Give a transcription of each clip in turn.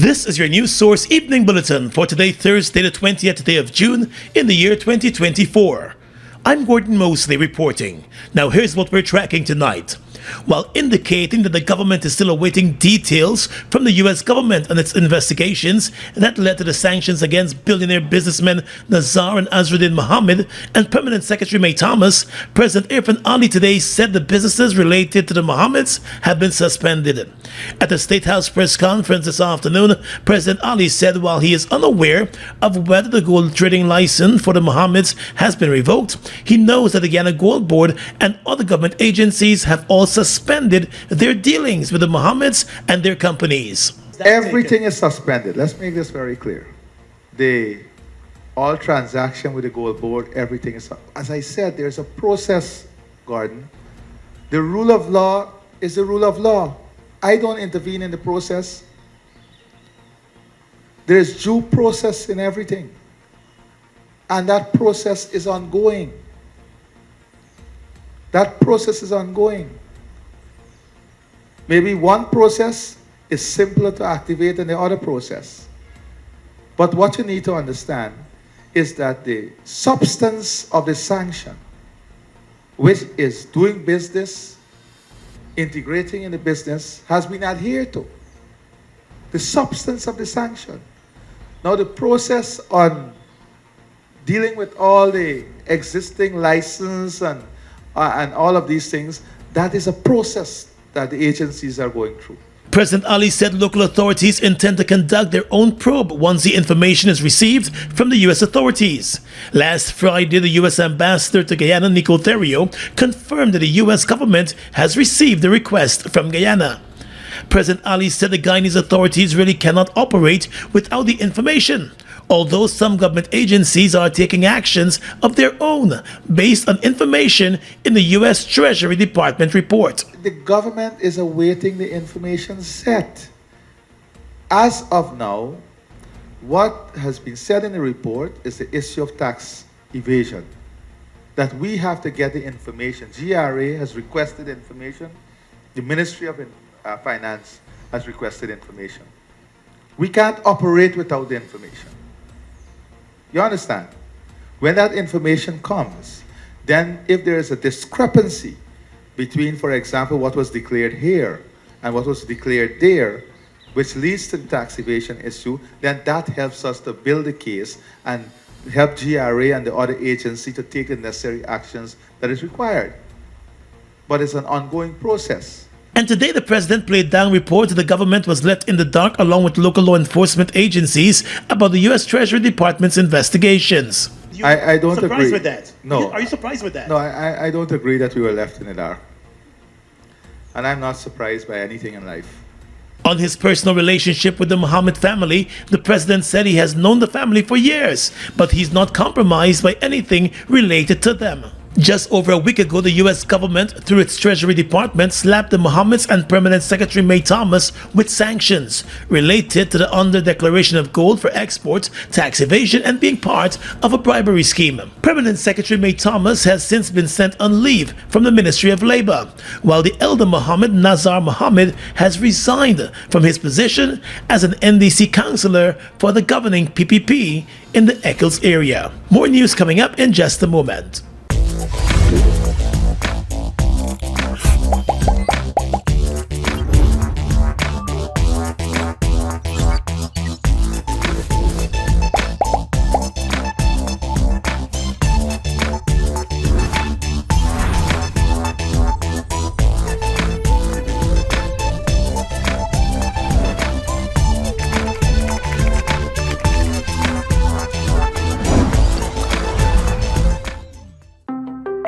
This is your news source evening bulletin for today, Thursday, the 20th day of June in the year 2024. I'm Gordon Mosley reporting. Now here's what we're tracking tonight. While indicating that the government is still awaiting details from the U.S. government on its investigations that led to the sanctions against billionaire businessmen Nazar and Azruddin Mohammed and Permanent Secretary May Thomas, President Irfan Ali today said the businesses related to the Mohammeds have been suspended. At the State House press conference this afternoon, President Ali said while he is unaware of whether the gold trading license for the Mohammeds has been revoked, he knows that the Guyana Gold Board and other government agencies have all suspended their dealings with the Mohammeds and their companies. Everything is suspended. Let's make this very clear. All transaction with the Gold Board, everything is, as I said, there's a process, Gordon. The rule of law is the rule of law. I don't intervene in the process. There is due process in everything. And that process is ongoing. That process is ongoing. Maybe one process is simpler to activate than the other process. But what you need to understand is that the substance of the sanction, which is doing business, integrating in the business, has been adhered to. The substance of the sanction. Now the process on dealing with all the existing license and all of these things, that is a process that the agencies are going through. President Ali said local authorities intend to conduct their own probe once the information is received from the U.S. authorities. Last Friday, the U.S. ambassador to Guyana, Nico Therio, confirmed that the U.S. government has received the request from Guyana. President Ali said the Guyanese authorities really cannot operate without the information, although some government agencies are taking actions of their own based on information in the U.S. Treasury Department report. The government is awaiting the information set. As of now, what has been said in the report is the issue of tax evasion, that we have to get the information. GRA has requested information. The Ministry of Finance has requested information. We can't operate without the information. You understand? When that information comes, then if there is a discrepancy between, for example, what was declared here and what was declared there, which leads to the tax evasion issue, then that helps us to build a case and help GRA and the other agency to take the necessary actions that is required. But it's an ongoing process. And today, the president played down reports that the government was left in the dark along with local law enforcement agencies about the U.S. Treasury Department's investigations. I don't agree. Surprised with that? No. Are you surprised with that? No, I don't agree that we were left in the dark. And I'm not surprised by anything in life. On his personal relationship with the Mohammed family, the president said he has known the family for years, but he's not compromised by anything related to them. Just over a week ago, the U.S. government, through its Treasury Department, slapped the Mohammeds and Permanent Secretary May Thomas with sanctions related to the under-declaration of gold for export, tax evasion, and being part of a bribery scheme. Permanent Secretary May Thomas has since been sent on leave from the Ministry of Labor, while the elder Mohammed, Nazar Mohammed, has resigned from his position as an NDC councillor for the governing PPP in the Eccles area. More news coming up in just a moment.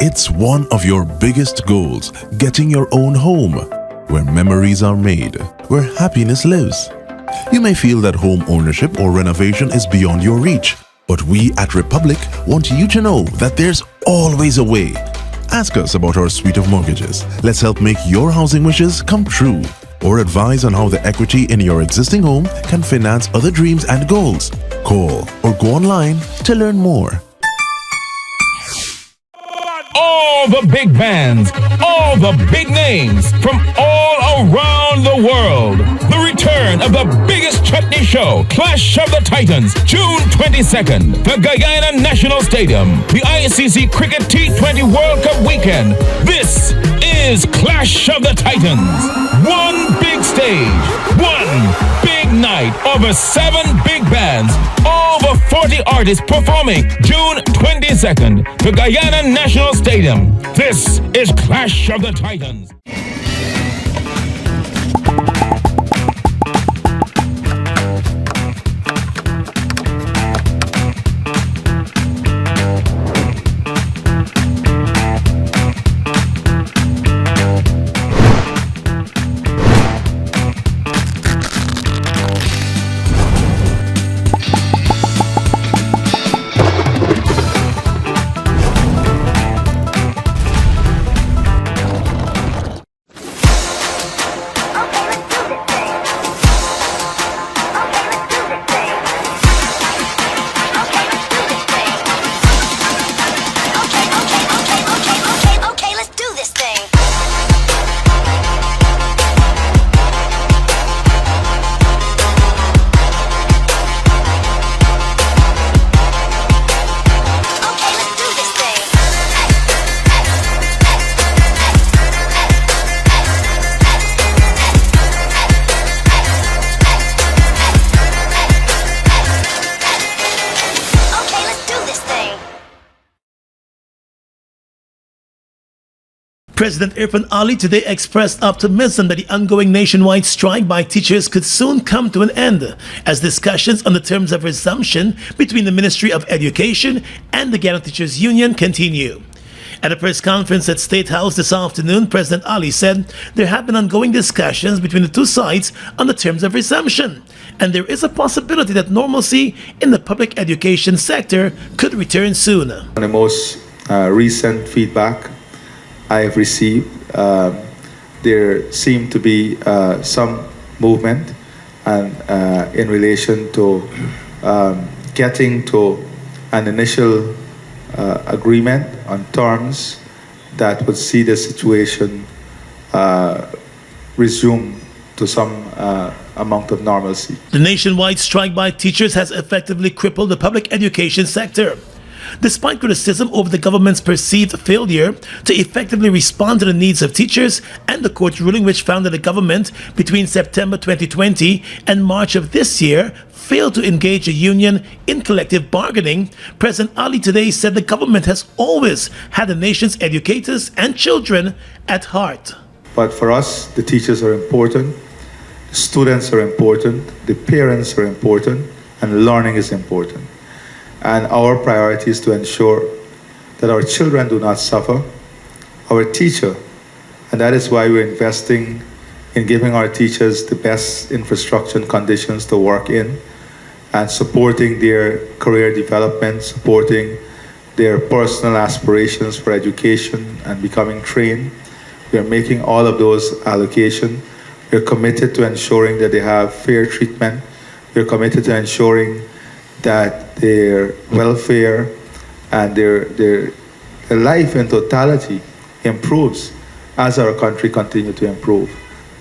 It's one of your biggest goals, getting your own home, where memories are made, where happiness lives. You may feel that home ownership or renovation is beyond your reach, but we at Republic want you to know that there's always a way. Ask us about our suite of mortgages. Let's help make your housing wishes come true. Or advise on how the equity in your existing home can finance other dreams and goals. Call or go online to learn more. All the big bands, all the big names from all around the world. The return of the biggest chutney show, Clash of the Titans, June 22nd, the Guyana National Stadium, the ICC Cricket T20 World Cup weekend. This is Clash of the Titans. One big stage, one big night, over 7 big bands, over 40 artists performing June 22nd, the Guyana National Stadium. This is Clash of the Titans. President Irfan Ali today expressed optimism that the ongoing nationwide strike by teachers could soon come to an end as discussions on the terms of resumption between the Ministry of Education and the Guyana Teachers Union continue. At a press conference at State House this afternoon, President Ali said there have been ongoing discussions between the two sides on the terms of resumption, and there is a possibility that normalcy in the public education sector could return soon. The most recent feedback I have received, there seemed to be some movement and in relation to getting to an initial agreement on terms that would see the situation resume to some amount of normalcy. The nationwide strike by teachers has effectively crippled the public education sector. Despite criticism over the government's perceived failure to effectively respond to the needs of teachers and the court ruling which found that the government between September 2020 and March of this year failed to engage a union in collective bargaining, President Ali today said the government has always had the nation's educators and children at heart. But for us, the teachers are important, the students are important, the parents are important, and learning is important. And our priority is to ensure that our children do not suffer, our teacher, and that is why we're investing in giving our teachers the best infrastructure and conditions to work in and supporting their career development, supporting their personal aspirations for education and becoming trained. We are making all of those allocations. We're committed to ensuring that they have fair treatment. We're committed to ensuring that their welfare and their life in totality improves as our country continues to improve.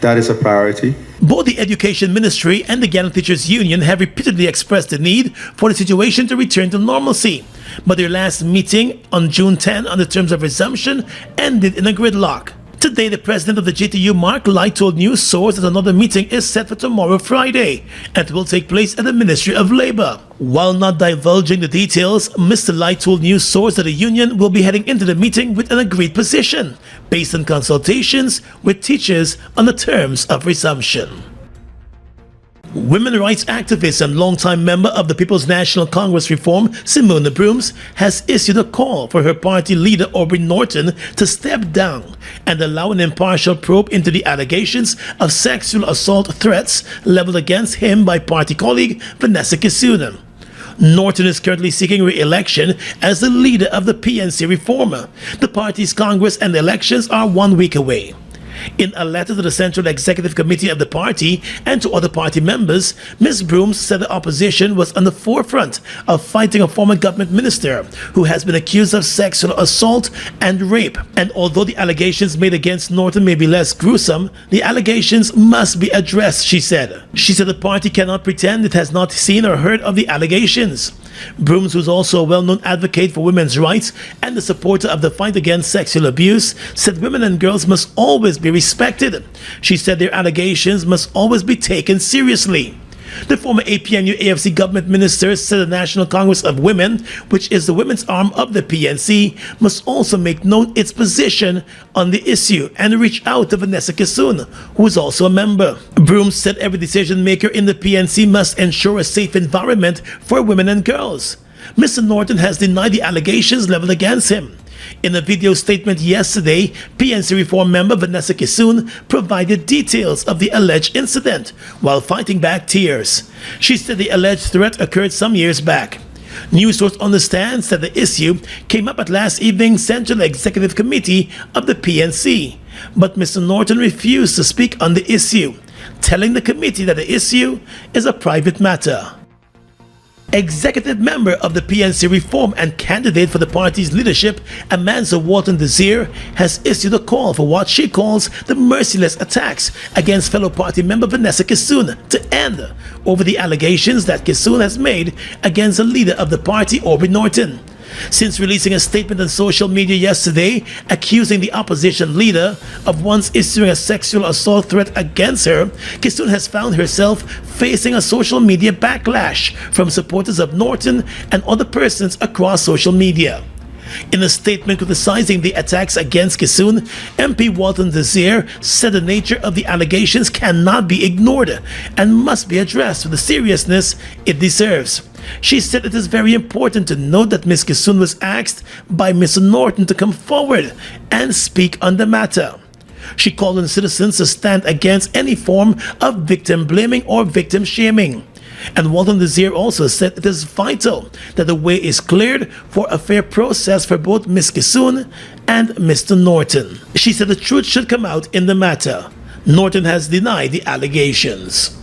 That is a priority. Both the Education Ministry and the Guyana Teachers Union have repeatedly expressed the need for the situation to return to normalcy, but their last meeting on June 10 on the terms of resumption ended in a gridlock. Today, the president of the GTU, Mark Light, told news source that another meeting is set for tomorrow, Friday, and it will take place at the Ministry of Labor. While not divulging the details, Mr. Light told news source that the union will be heading into the meeting with an agreed position, based on consultations with teachers on the terms of resumption. Women rights activist and longtime member of the People's National Congress Reform, Simone Brooms, has issued a call for her party leader Aubrey Norton to step down and allow an impartial probe into the allegations of sexual assault threats leveled against him by party colleague Vanessa Kisunan. Norton is currently seeking re-election as the leader of the PNC Reformer. The party's Congress and elections are 1 week away. In a letter to the Central Executive Committee of the party and to other party members, Ms. Brooms said the opposition was on the forefront of fighting a former government minister who has been accused of sexual assault and rape. And although the allegations made against Norton may be less gruesome, the allegations must be addressed, she said. She said the party cannot pretend it has not seen or heard of the allegations. Brooms, who's also a well-known advocate for women's rights and a supporter of the fight against sexual abuse, said women and girls must always be respected. She said their allegations must always be taken seriously. The former APNU AFC government minister said the National Congress of Women, which is the women's arm of the PNC, must also make known its position on the issue and reach out to Vanessa Kissoon, who is also a member. Brooms said every decision maker in the PNC must ensure a safe environment for women and girls. Mr. Norton has denied the allegations leveled against him. In a video statement yesterday, PNC Reform member Vanessa Kissoon provided details of the alleged incident while fighting back tears. She said the alleged threat occurred some years back. News source understands that the issue came up at last evening's Central Executive Committee of the PNC, but Mr. Norton refused to speak on the issue, telling the committee that the issue is a private matter. Executive member of the PNC Reform and candidate for the party's leadership, Amanda Walton Desir, has issued a call for what she calls the merciless attacks against fellow party member Vanessa Kissoon to end over the allegations that Kissoon has made against the leader of the party, Aubrey Norton. Since releasing a statement on social media yesterday accusing the opposition leader of once issuing a sexual assault threat against her, Kissoon has found herself facing a social media backlash from supporters of Norton and other persons across social media. In a statement criticizing the attacks against Kissoon, MP Walton Desir said the nature of the allegations cannot be ignored and must be addressed with the seriousness it deserves. She said it is very important to note that Ms. Kissoon was asked by Mr. Norton to come forward and speak on the matter. She called on citizens to stand against any form of victim blaming or victim shaming. And Walton Desir also said it is vital that the way is cleared for a fair process for both Ms. Kissoon and Mr. Norton. She said the truth should come out in the matter. Norton has denied the allegations.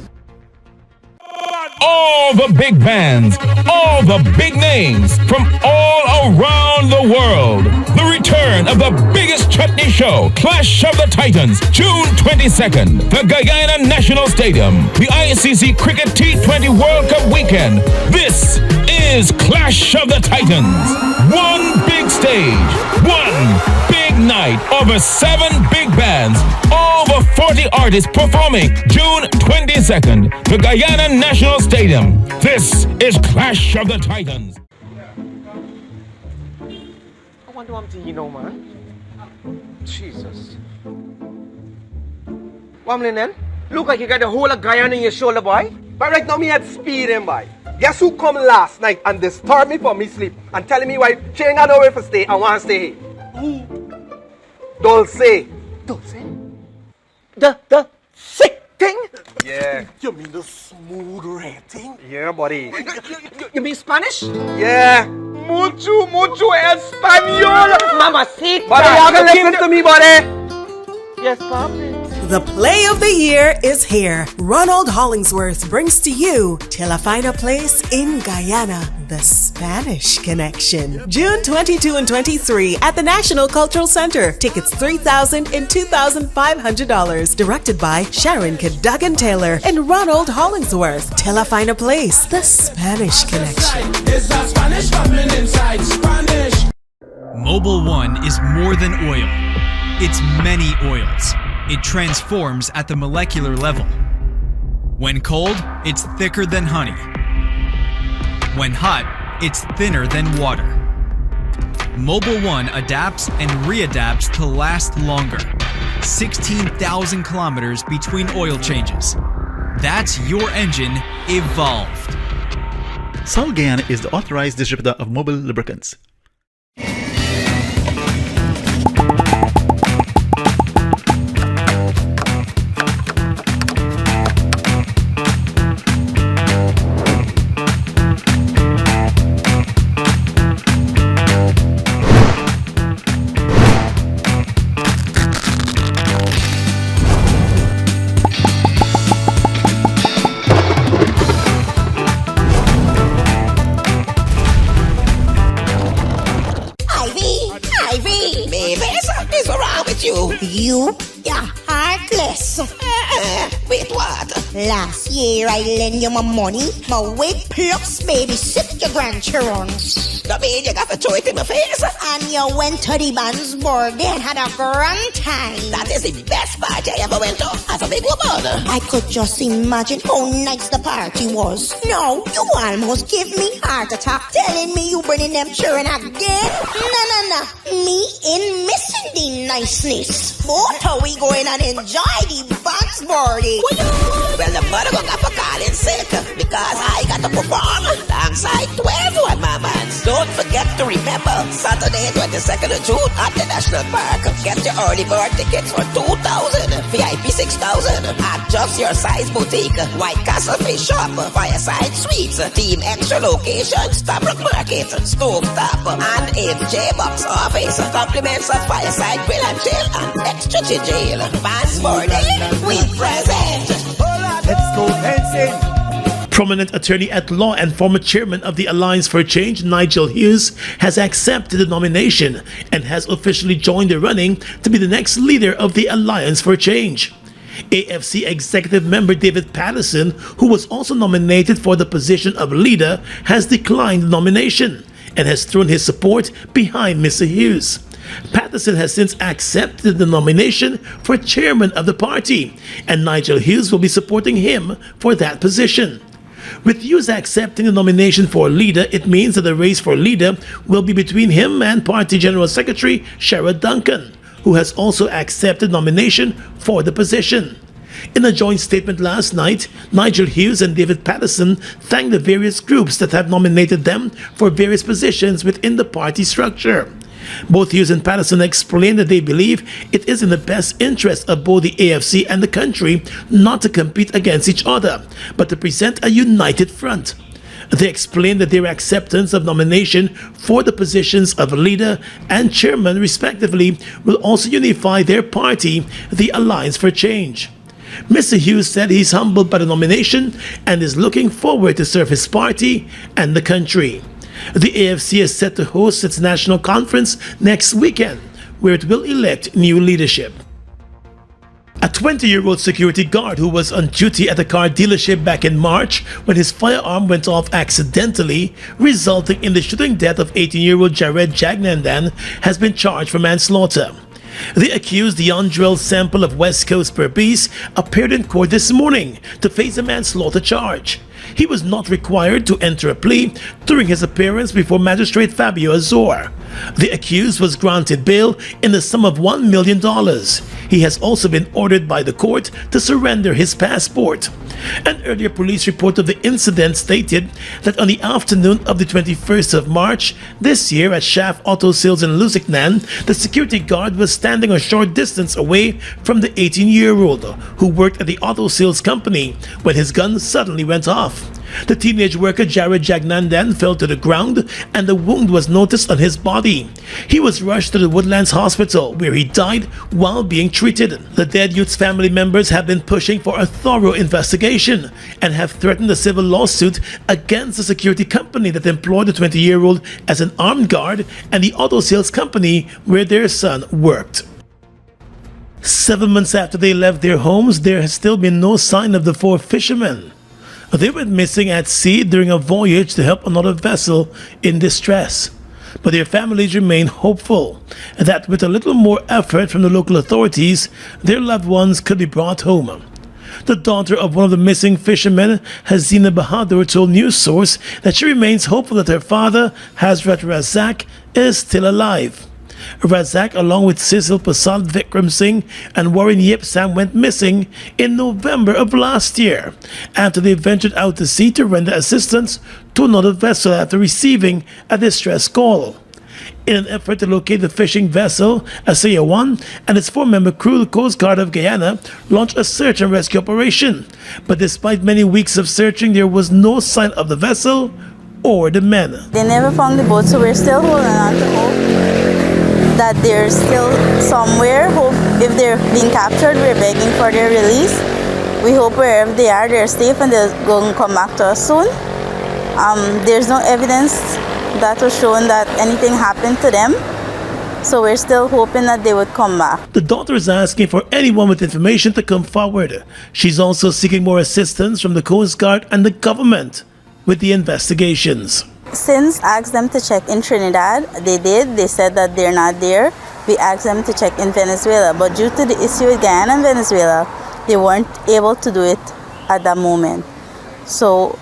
All the big bands, all the big names from all around the world. The return of the biggest chutney show, Clash of the Titans, June 22nd, the Guyana National Stadium, the ICC Cricket T20 World Cup weekend. This is Clash of the Titans. One big stage, one big night, over 7 big bands, over 40 artists performing June 22nd, the Guyana National Stadium. This is Clash of the Titans. I wonder what I'm you know, man. Jesus. Wamlin then? Look like you got the whole of Guyana in your shoulder, boy. But right now me had speed him, boy. Guess who come last night and disturbed me for me sleep and telling me why she ain't got nowhere to stay and want to stay here? Who? Dulce. Dulce? The sick thing? Yeah. You mean the smooth rating? Yeah, buddy. You mean Spanish? Yeah. Mucho español. Mamacita. Buddy, you can listen to me, buddy. Yes, papi. The play of the year is here. Ronald Hollingsworth brings to you Till I Find a Place in Guyana, the Spanish Connection. June 22 and 23 at the National Cultural Center. Tickets $3,000 and $2,500. Directed by Sharon Cadogan Taylor and Ronald Hollingsworth. Till I Find a Place, the Spanish Connection. It's a Spanish coming inside Spanish. Mobil 1 is more than oil. It's many oils. It transforms at the molecular level. When cold, it's thicker than honey. When hot, it's thinner than water. Mobil 1 adapts and readapts to last longer. 16,000 kilometers between oil changes. That's your engine evolved. Sol Guyana is the authorized distributor of Mobil lubricants. you. You? You're heartless. Wait, what? Last year I lent you my money, my weight plus babysit your grandchildren. That mean you got to throw it in my face? And you went to the band's birthday and had a grand time. That is the best party I ever went to as a big woman. I could just imagine how nice the party was. No, you almost give me heart attack telling me you bringing them children again. No. Me in missing the niceness. But how we going and enjoy the band's birthday? Well, the mother got for calling sick because I got to perform alongside 12 one mamas. Don't forget to remember Saturday 22nd of June at the National Park. Get your early bird tickets for 2,000, VIP 6,000 at Just Your Size Boutique, White Castle Fish Shop, Fireside Suites, Team Extra Location, Stabrook Market, Stove Top, and in J-Box Office. Compliments of Fireside Grill and Chill and Extra Jail. Fans birthday, we present. Let's go dancing. Prominent attorney at law and former chairman of the Alliance for Change, Nigel Hughes, has accepted the nomination and has officially joined the running to be the next leader of the Alliance for Change. AFC executive member David Patterson, who was also nominated for the position of leader, has declined the nomination and has thrown his support behind Mr. Hughes. Patterson has since accepted the nomination for chairman of the party, and Nigel Hughes will be supporting him for that position. With Hughes accepting the nomination for leader, it means that the race for leader will be between him and Party General Secretary Sherrod Duncan, who has also accepted nomination for the position. In a joint statement last night, Nigel Hughes and David Patterson thanked the various groups that have nominated them for various positions within the party structure. Both Hughes and Patterson explained that they believe it is in the best interest of both the AFC and the country not to compete against each other, but to present a united front. They explained that their acceptance of nomination for the positions of leader and chairman respectively will also unify their party, the Alliance for Change. Mr. Hughes said he's humbled by the nomination and is looking forward to serve his party and the country. The AFC is set to host its national conference next weekend, where it will elect new leadership. A 20-year-old security guard who was on duty at a car dealership back in March when his firearm went off accidentally, resulting in the shooting death of 18-year-old Jared Jagnandan, has been charged for manslaughter. The accused, Deandrell Sample of West Coast Berbice, appeared in court this morning to face a manslaughter charge. He was not required to enter a plea during his appearance before Magistrate Fabio Azor. The accused was granted bail in the sum of $1 million. He has also been ordered by the court to surrender his passport. An earlier police report of the incident stated that on the afternoon of the 21st of March this year at Shaft Auto Sales in Lusignan, the security guard was standing a short distance away from the 18-year-old who worked at the auto sales company when his gun suddenly went off. The teenage worker Jared Jagnandan fell to the ground and the wound was noticed on his body. He was rushed to the Woodlands Hospital where he died while being treated. The dead youth's family members have been pushing for a thorough investigation and have threatened a civil lawsuit against the security company that employed the 20-year-old as an armed guard and the auto sales company where their son worked. 7 months after they left their homes, there has still been no sign of the 4 fishermen. They went missing at sea during a voyage to help another vessel in distress. But their families remain hopeful that with a little more effort from the local authorities, their loved ones could be brought home. The daughter of one of the missing fishermen, Hazina Bahadur, told News Source that she remains hopeful that her father, Hazrat Razak, is still alive. Razak, along with Cecil Prasad Vikram Singh and Warren Yipsam, went missing in November of last year after they ventured out to sea to render assistance to another vessel after receiving a distress call. In an effort to locate the fishing vessel, Asaya 1 and its 4-member crew, the Coast Guard of Guyana, launched a search and rescue operation. But despite many weeks of searching, there was no sign of the vessel or the men. They never found the boat, so we're still holding on to hope that they're still somewhere. Hope if they're being captured, we're begging for their release. We hope wherever they are, they're safe and they're going to come back to us soon. There's no evidence that was shown that anything happened to them. So we're still hoping that they would come back. The daughter is asking for anyone with information to come forward. She's also seeking more assistance from the Coast Guard and the government with the investigations. Since asked them to check in Trinidad, they did. They said that they're not there. We asked them to check in Venezuela, but due to the issue with Guyana and Venezuela, they weren't able to do it at that moment. So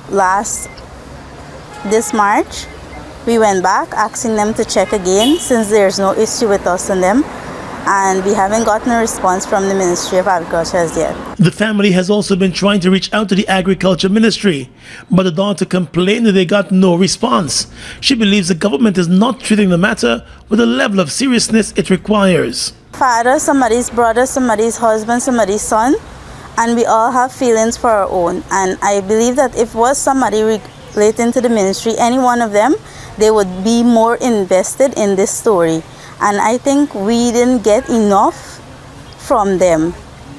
this March, we went back asking them to check again since there's no issue with us and them, and we haven't gotten a response from the Ministry of Agriculture as yet. The family has also been trying to reach out to the Agriculture Ministry, but the daughter complained that they got no response. She believes the government is not treating the matter with the level of seriousness it requires. Father, somebody's brother, somebody's husband, somebody's son, and we all have feelings for our own. And I believe that if it was somebody relating to the ministry, any one of them, they would be more invested in this story. And I think we didn't get enough from them.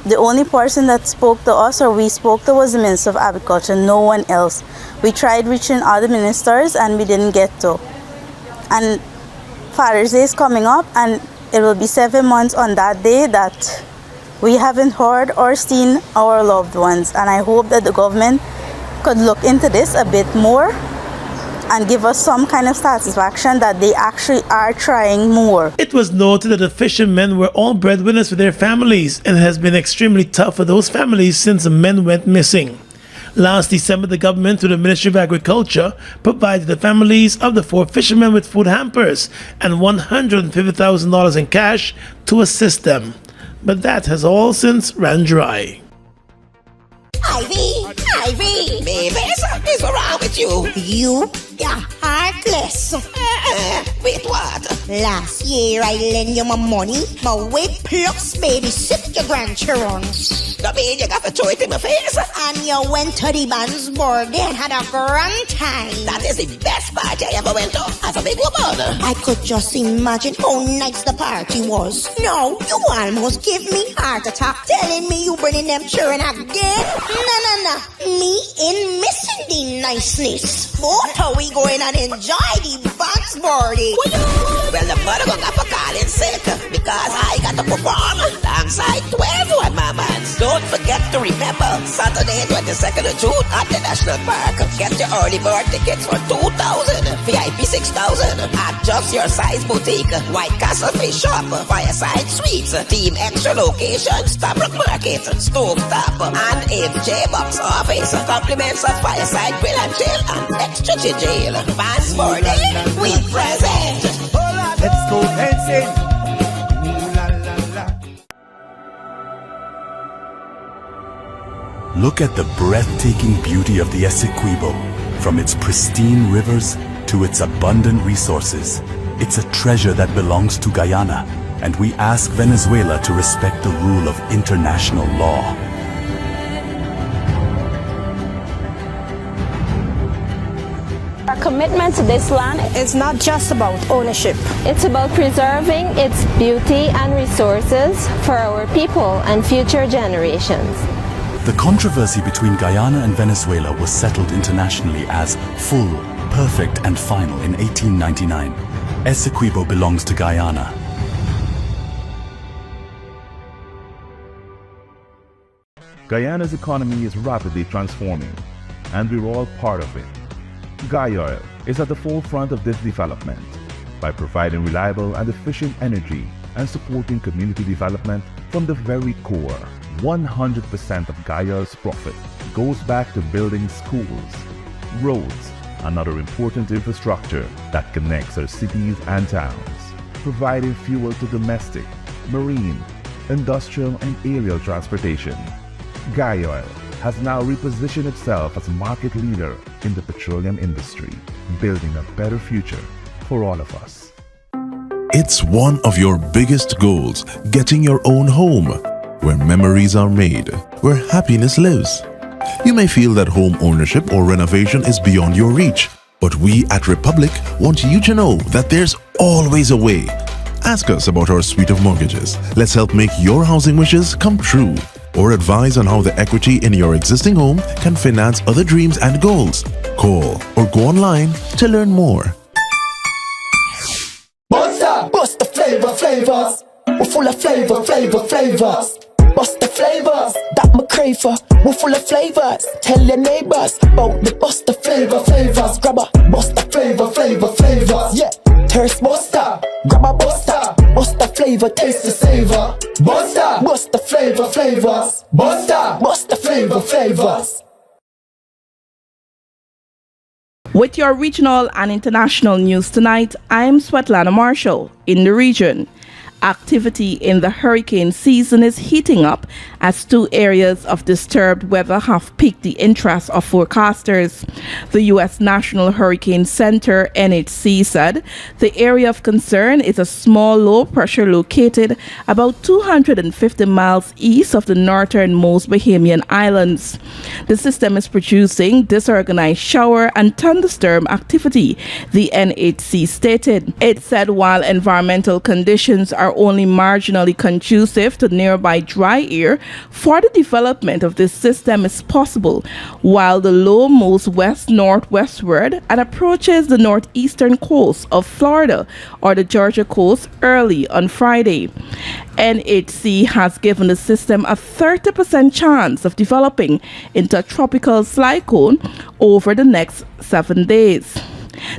The only person that spoke to us or we spoke to was the Minister of Agriculture, no one else. We tried reaching other ministers and we didn't get to. And Father's Day is coming up and it will be 7 months on that day that we haven't heard or seen our loved ones. And I hope that the government could look into this a bit more and give us some kind of satisfaction that they actually are trying more. It was noted that the fishermen were all breadwinners for their families, and it has been extremely tough for those families since the men went missing. Last December, the government, through the Ministry of Agriculture, provided the families of the 4 fishermen with food hampers and $150,000 in cash to assist them. But that has all since ran dry. Ivy, baby, something's wrong with you. You're heartless. Wait, what? Last year I lent you my money, my weight plus babysit your grandchildren. That mean you got to throw it in my face? And you went to the band's birthday and had a grand time. That is the best party I ever went to as a big woman. I could just imagine how nice the party was. No, you almost give me heart attack telling me you bringing them children again. Nah. Me in missing the niceness. Both are we going and enjoy the band's birthday? Well, the mother got for calling sick because I got to perform alongside 12 one mamas. Don't forget to remember Saturday 22nd of June at the National Park. Get your early bird tickets for $2,000, VIP $6,000. Adjust your size boutique, White Castle Fish Shop, Fireside Suites, Team Extra Location, Stabrook Market, Stove Top, and MJ Box Office. Compliments of Fireside Grill and Chill and Extra Jail. Fans for day, we present. Let's go dancing. Look at the breathtaking beauty of the Essequibo. From its pristine rivers to its abundant resources, it's a treasure that belongs to Guyana, and we ask Venezuela to respect the rule of international law. Our commitment to this land is not just about ownership. It's about preserving its beauty and resources for our people and future generations. The controversy between Guyana and Venezuela was settled internationally as full, perfect, and final in 1899. Essequibo belongs to Guyana. Guyana's economy is rapidly transforming, and we're all part of it. Guyoil is at the forefront of this development by providing reliable and efficient energy and supporting community development from the very core. 100% of Guyoil's profit goes back to building schools, roads, and other important infrastructure that connects our cities and towns, providing fuel to domestic, marine, industrial, and aerial transportation. Guyoil has now repositioned itself as a market leader in the petroleum industry, building a better future for all of us. It's one of your biggest goals, getting your own home, where memories are made, where happiness lives. You may feel that home ownership or renovation is beyond your reach, but we at Republic want you to know that there's always a way. Ask us about our suite of mortgages. Let's help make your housing wishes come true. Or advise on how the equity in your existing home can finance other dreams and goals. Call or go online to learn more. Monster, bust the flavor. flavors. We're full of flavors. Bust the flavors that me crave for. We're full of flavors. Tell your neighbors about the bust the flavors. Grab a bust the flavors. Yeah, thirst buster. Grab a buster. Bust the flavor, taste the savor. Buster. Bust the flavors. Buster. Bust the flavors. With your regional and international news tonight, I'm Svetlana Marshall in the region. Activity in the hurricane season is heating up as 2 areas of disturbed weather have piqued the interest of forecasters. The U.S. National Hurricane Center, NHC, said the area of concern is a small low pressure located about 250 miles east of the northernmost Bahamian islands. The system is producing disorganized shower and thunderstorm activity, the NHC stated. It said while environmental conditions are only marginally conducive to nearby dry air, further development of this system is possible while the low moves west-northwestward and approaches the northeastern coast of Florida or the Georgia coast early on Friday. NHC has given the system a 30% chance of developing into a tropical cyclone over the next 7 days.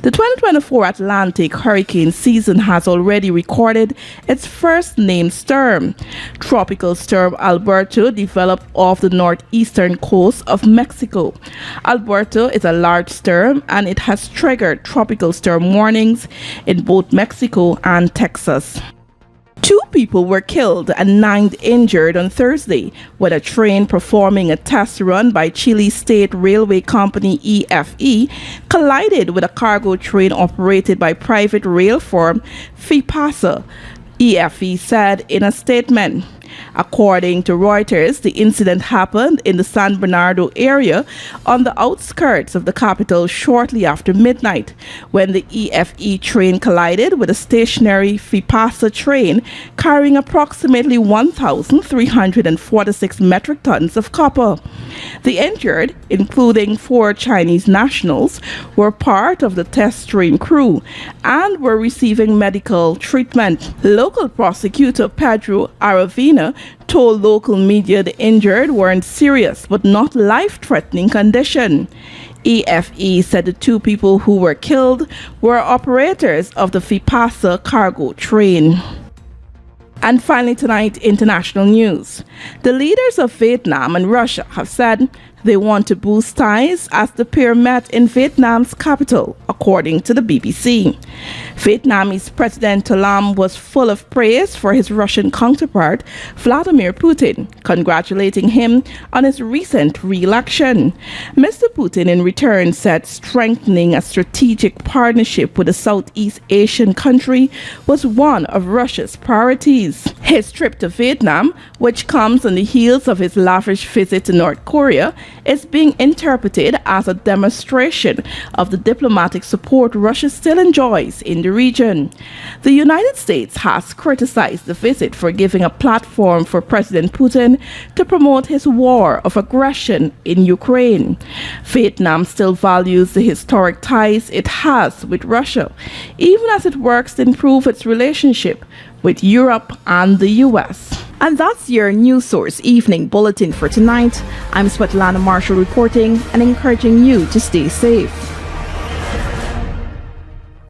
The 2024 Atlantic hurricane season has already recorded its first named storm. Tropical storm Alberto developed off the northeastern coast of Mexico. Alberto is a large storm and it has triggered tropical storm warnings in both Mexico and Texas. 2 people were killed and 9 injured on Thursday when a train performing a test run by Chile State Railway Company EFE collided with a cargo train operated by private rail firm FIPASA, EFE said in a statement. According to Reuters, the incident happened in the San Bernardo area on the outskirts of the capital shortly after midnight when the EFE train collided with a stationary FIPASA train carrying approximately 1,346 metric tons of copper. The injured, including 4 Chinese nationals, were part of the test train crew and were receiving medical treatment. Local prosecutor Pedro Aravina told local media the injured were in serious but not life-threatening condition. EFE said the 2 people who were killed were operators of the FIPASA cargo train. And finally tonight, international news. The leaders of Vietnam and Russia have said they want to boost ties as the pair met in Vietnam's capital, according to the BBC. Vietnamese President Talam was full of praise for his Russian counterpart, Vladimir Putin, congratulating him on his recent re-election. Mr. Putin in return said strengthening a strategic partnership with a Southeast Asian country was one of Russia's priorities. His trip to Vietnam, which comes on the heels of his lavish visit to North Korea, is being interpreted as a demonstration of the diplomatic support Russia still enjoys in the region. The United States has criticized the visit for giving a platform for President Putin to promote his war of aggression in Ukraine. Vietnam still values the historic ties it has with Russia, even as it works to improve its relationship with Europe and the US. And that's your News Source Evening Bulletin for tonight. I'm Svetlana Marshall reporting and encouraging you to stay safe.